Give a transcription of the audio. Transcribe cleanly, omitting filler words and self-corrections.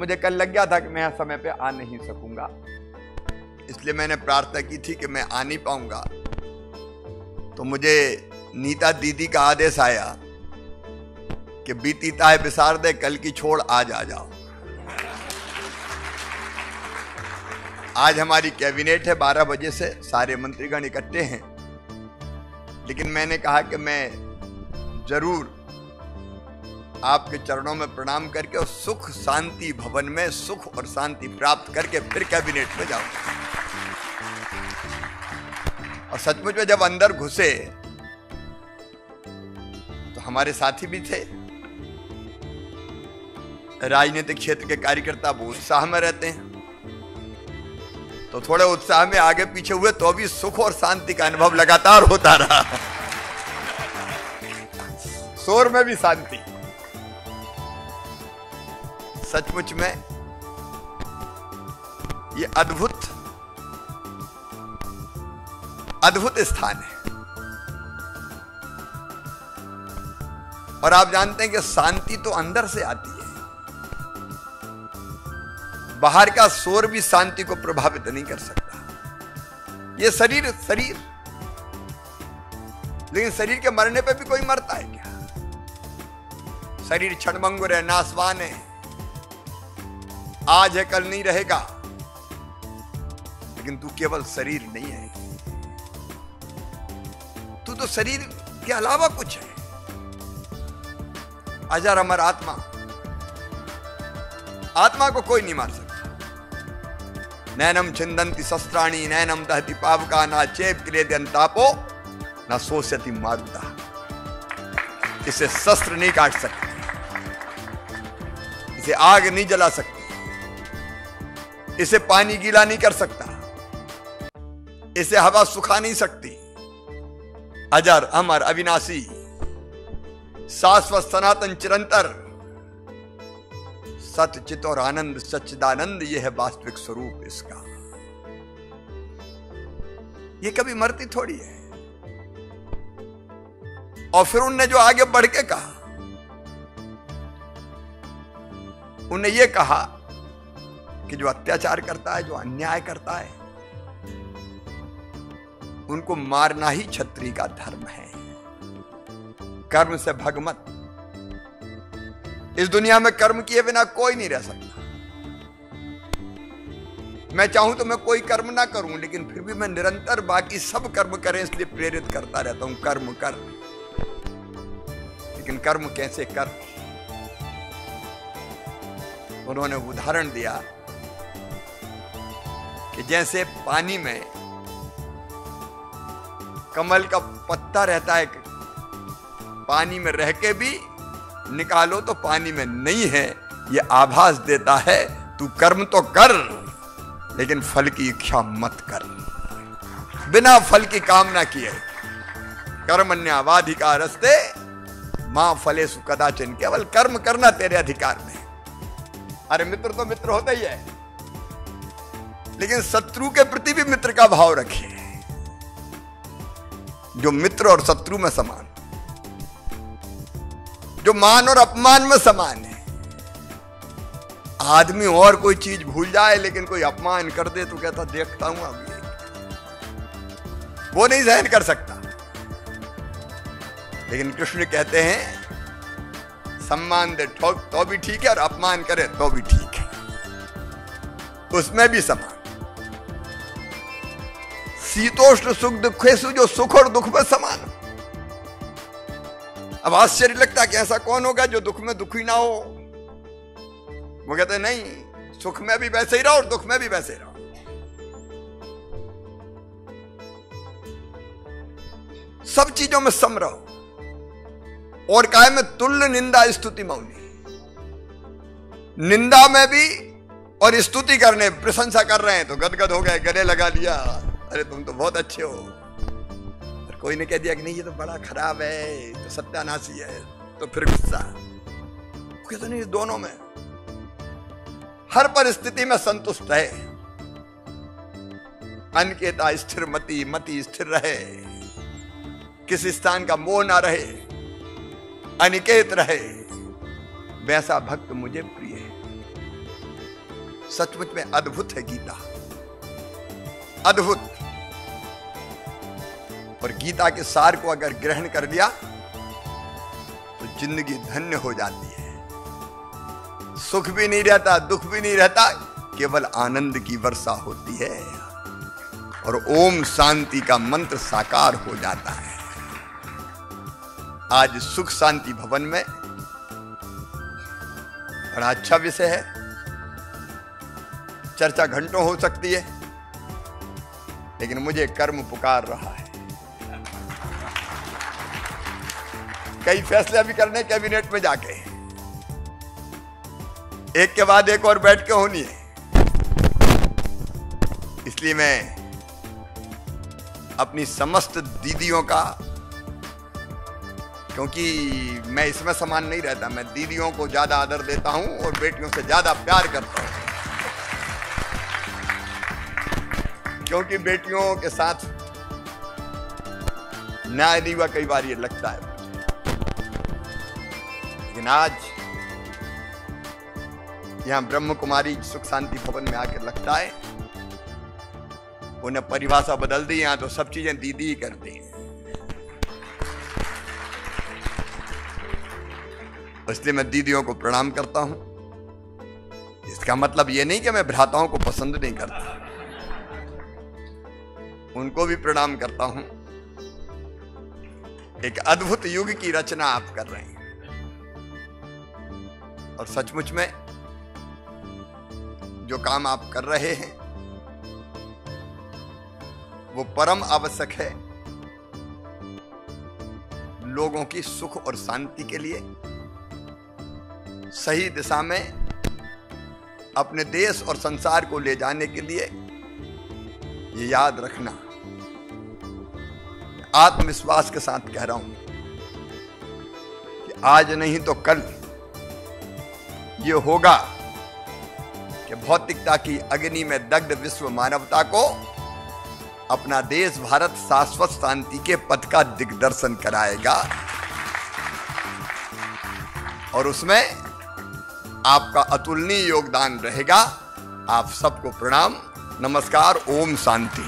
मुझे कल लग गया था कि मैं समय पे आ नहीं सकूंगा, इसलिए मैंने प्रार्थना की थी कि मैं आ नहीं पाऊंगा। तो मुझे नीता दीदी का आदेश आया कि बीती ताय बिसार दे, कल की छोड़ आज आ जाओ। आज हमारी कैबिनेट है, 12 बजे से सारे मंत्रीगण इकट्ठे हैं, लेकिन मैंने कहा कि मैं जरूर आपके चरणों में प्रणाम करके और सुख शांति भवन में सुख और शांति प्राप्त करके फिर कैबिनेट में जाऊं। और सचमुच में जब अंदर घुसे तो हमारे साथी भी थे, राजनीतिक क्षेत्र के कार्यकर्ता वो उत्साह में रहते हैं, तो थोड़े उत्साह में आगे पीछे हुए तो भी सुख और शांति का अनुभव लगातार होता रहा। शोर में भी शांति। सचमुच में ये अद्भुत स्थान है। और आप जानते हैं कि शांति तो अंदर से आती है, बाहर का शोर भी शांति को प्रभावित नहीं कर सकता। ये शरीर लेकिन शरीर के मरने पे भी कोई मरता है क्या? शरीर क्षणभंगुर है, नाशवान है, आज है कल नहीं रहेगा, लेकिन तू केवल शरीर नहीं है, तू तो शरीर के अलावा कुछ है। अजर अमर आत्मा, आत्मा को कोई नहीं मार सकता। नैनम छिंदंती शस्त्राणी नैनम दहति पावका, ना चेप क्रियते अंतापो ना शोषयति मारुता। इसे शस्त्र नहीं काट सकते, इसे आग नहीं जला सकती, इसे पानी गीला नहीं कर सकता, इसे हवा सुखा नहीं सकती। अजर अमर अविनाशी शाश्वत सनातन चिरंतर सत्य चित और आनंद सच्चिदानंद, यह है वास्तविक स्वरूप इसका। ये कभी मरती थोड़ी है। और फिर उनने जो आगे बढ़ के कहा, उन्होंने ये कहा कि जो अत्याचार करता है, जो अन्याय करता है, उनको मारना ही क्षत्रिय का धर्म है। कर्म से भग मत। इस दुनिया में कर्म किए बिना कोई नहीं रह सकता। मैं चाहूं तो मैं कोई कर्म ना करूं, लेकिन फिर भी मैं निरंतर बाकी सब कर्म करें इसलिए प्रेरित करता रहता हूं, कर्म कर। लेकिन कर्म कैसे कर? उन्होंने उदाहरण दिया कि जैसे पानी में कमल का पत्ता रहता है, पानी में रह के भी निकालो तो पानी में नहीं है, यह आभास देता है तू कर्म तो कर, लेकिन फल की इच्छा मत कर। बिना फल की कामना किए कर्मण्यवाधिकारस्ते मां फलेषु कदाचन, केवल कर्म करना तेरे अधिकार में। अरे मित्र तो मित्र होता ही है, लेकिन शत्रु के प्रति भी मित्र का भाव रखे, जो मित्र और शत्रु में समान, जो मान और अपमान में समान है। आदमी और कोई चीज भूल जाए, लेकिन कोई अपमान कर दे तो कहता देखता हूं अभी, वो नहीं सहन कर सकता। लेकिन कृष्ण कहते हैं सम्मान दे तो भी ठीक है, और अपमान करे तो भी ठीक है, उसमें भी समान। शीतोष्ण सुख दुखेषु, जो सुख और दुख में समान। अब आश्चर्य लगता है कि ऐसा कौन होगा जो दुख में दुखी ना हो। वो कहते नहीं, सुख में भी वैसे ही रहो और दुख में भी वैसे ही रहो। सब चीजों में सम रहो। और काय में तुल्य निंदा स्तुति मौनी, निंदा में भी और स्तुति करने, प्रशंसा कर रहे हैं तो गदगद हो गए, गले लगा लिया, अरे तुम तो बहुत अच्छे हो। और कोई ने कह दिया कि नहीं ये तो बड़ा खराब है, तो सत्यानाशी है, तो फिर गुस्सा। कहते नहीं, दोनों में हर परिस्थिति में संतुष्ट है। अनिकेता स्थिर मति, मति स्थिर रहे, किसी स्थान का मोह ना रहे, अनिकेत रहे, वैसा भक्त मुझे प्रिय है। सचमुच में अद्भुत है गीता, अद्भुत। और गीता के सार को अगर ग्रहण कर लिया तो जिंदगी धन्य हो जाती है। सुख भी नहीं रहता, दुख भी नहीं रहता, केवल आनंद की वर्षा होती है और ओम शांति का मंत्र साकार हो जाता है। आज सुख शांति भवन में बड़ा अच्छा विषय है, चर्चा घंटों हो सकती है, लेकिन मुझे कर्म पुकार रहा है। कई फैसले भी करने कैबिनेट में जाके, एक के बाद एक और बैठ के होनी है। इसलिए मैं अपनी समस्त दीदियों का, क्योंकि मैं इसमें समान नहीं रहता, मैं दीदियों को ज्यादा आदर देता हूं और बेटियों से ज्यादा प्यार करता हूं, क्योंकि बेटियों के साथ न्याय नहीं हुआ कई बार ये लगता है। लेकिन आज यहां ब्रह्म कुमारी सुख शांति भवन में आकर लगता है उन्हें परिभाषा बदल दी, यहां तो सब चीजें दीदी ही करती हैं। इसलिए मैं दीदियों को प्रणाम करता हूं। इसका मतलब यह नहीं कि मैं भ्राताओं को पसंद नहीं करता, उनको भी प्रणाम करता हूं। एक अद्भुत युग की रचना आप कर रहे हैं और सचमुच में जो काम आप कर रहे हैं वो परम आवश्यक है लोगों की सुख और शांति के लिए। सही दिशा में अपने देश और संसार को ले जाने के लिए ये याद रखना, आत्मविश्वास के साथ कह रहा हूं कि आज नहीं तो कल ये होगा कि भौतिकता की अग्नि में दग्ध विश्व मानवता को अपना देश भारत शाश्वत शांति के पथ का दिग्दर्शन कराएगा और उसमें आपका अतुलनीय योगदान रहेगा। आप सबको प्रणाम, नमस्कार, ओम शांति।